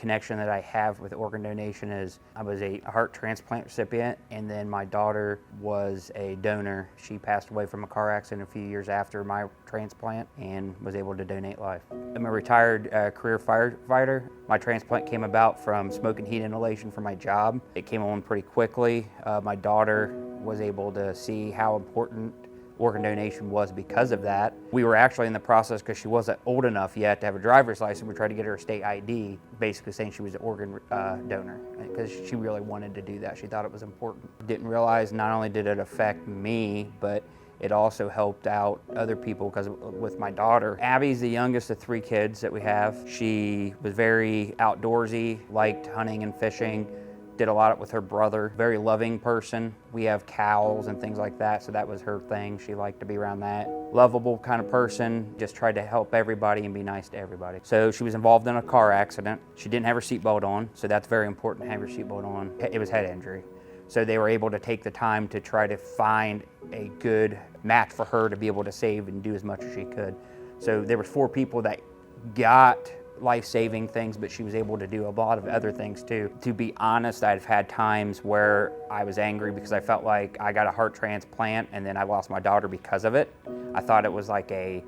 connection that I have with organ donation is I was a heart transplant recipient, and then my daughter was a donor. She passed away from a car accident a few years after my transplant and was able to donate life. I'm a retired career firefighter. My transplant came about from smoke and heat inhalation for my job. It came on pretty quickly. My daughter was able to see how important organ donation was because of that. We were actually in the process, because she wasn't old enough yet to have a driver's license, we tried to get her a state ID, basically saying she was an organ donor, because she really wanted to do that. She thought it was important. Didn't realize not only did it affect me, but it also helped out other people, because with my daughter, Abby's the youngest of 3 kids that we have. She was very outdoorsy, liked hunting and fishing, did a lot with her brother, very loving person. We have cows and things like that, so that was her thing. She liked to be around that. Lovable kind of person, just tried to help everybody and be nice to everybody. So she was involved in a car accident. She didn't have her seatbelt on, so that's very important to have your seatbelt on. It was head injury. So they were able to take the time to try to find a good match for her to be able to save and do as much as she could. So there were 4 people that got life-saving things, but she was able to do a lot of other things too. To be honest, I've had times where I was angry because I felt like I got a heart transplant and then I lost my daughter because of it. I thought it was like a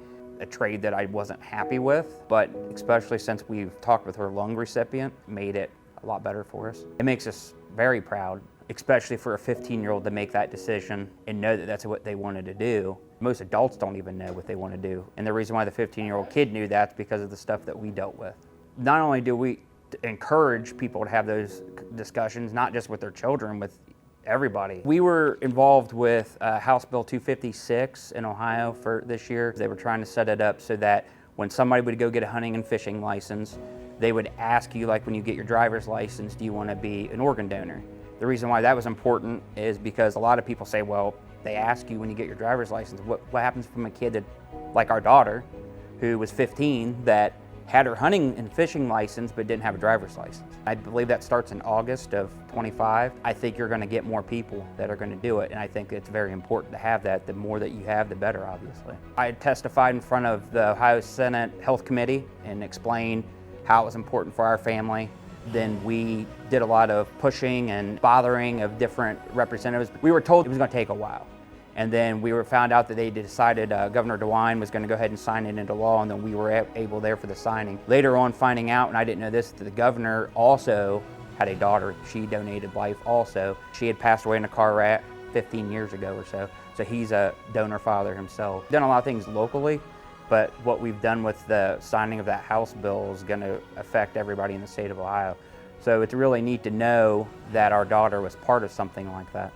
trade that I wasn't happy with, but especially since we've talked with her lung recipient, made it a lot better for us. It makes us very proud, especially for a 15-year-old to make that decision and know that that's what they wanted to do. Most adults don't even know what they want to do. And the reason why the 15-year-old kid knew that's because of the stuff that we dealt with. Not only do we encourage people to have those discussions, not just with their children, with everybody. We were involved with House Bill 256 in Ohio for this year. They were trying to set it up so that when somebody would go get a hunting and fishing license, they would ask you, like when you get your driver's license, do you want to be an organ donor? The reason why that was important is because a lot of people say, well, they ask you when you get your driver's license, what happens from a kid that, like our daughter, who was 15, that had her hunting and fishing license but didn't have a driver's license. I believe that starts in August of 25. I think you're going to get more people that are going to do it, and I think it's very important to have that. The more that you have, the better, obviously. I testified in front of the Ohio Senate Health Committee and explained how it was important for our family. Then we did a lot of pushing and bothering of different representatives. We were told it was going to take a while. And then we found out that they decided Governor DeWine was going to go ahead and sign it into law, and then we were able there for the signing. Later on, finding out, and I didn't know this, that the governor also had a daughter. She donated life also. She had passed away in a car wreck 15 years ago or so. So he's a donor father himself. Done a lot of things locally, but what we've done with the signing of that House bill is going to affect everybody in the state of Ohio. So it's really neat to know that our daughter was part of something like that.